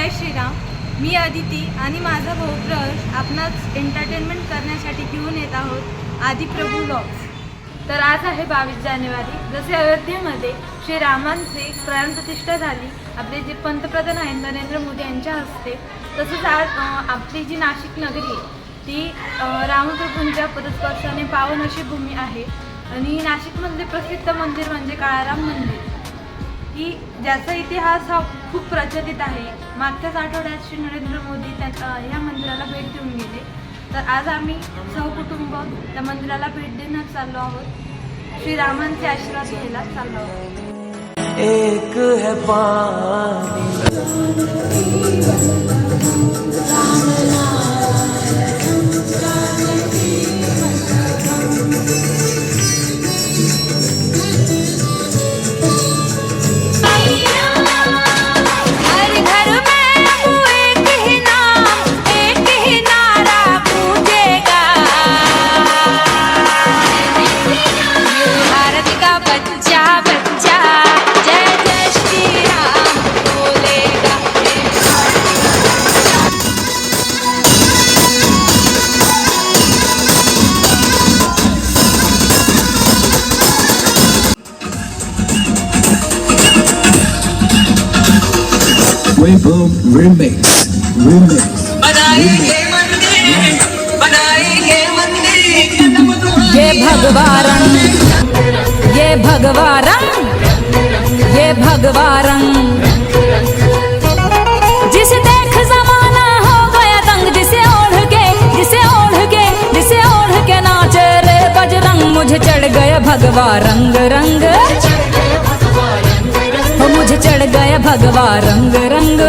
जय श्रीराम. मी अदिती आणि माझा भाऊ प्रश आपणास एंटरटेनमेंट करण्यासाठी घेऊन येत आहोत आदिप्रभू व्लॉग्स. तर आज आहे 22 जानेवारी. जसे अयोध्येमध्ये श्रीरामांचे प्राणप्रतिष्ठा झाली, आपले जे पंतप्रधान आहेत नरेंद्र मोदी यांच्या हस्ते, तसंच आज आपली जी नाशिक नगरी आहे ती रामप्रभूंच्या पदस्पर्शाने पावन अशी भूमी आहे. आणि नाशिकमधले प्रसिद्ध मंदिर म्हणजे काळाराम मंदिर, की ज्याचा इतिहास हा खूप प्रचलित आहे. मागच्याच आठवड्यात श्री नरेंद्र मोदी ह्या मंदिराला भेट देऊन गेले. तर आज आम्ही सहकुटुंब त्या मंदिराला भेट देण्यास चाललो आहोत. श्रीरामांचे आशीर्वाद घ्यायला चाललो आहोत. एक है पानी बनाएंगे मंदिर ये भगवारंग, ये भगवारंग, ये भगवारंग, जिसे देख जमाना हो गया दंग, जिसे ओढ़ के नाचे रे बजरंग. मुझे चढ़ गया भगवा रंग रंग, मुझे चढ़ गया भगवा रंग रंग.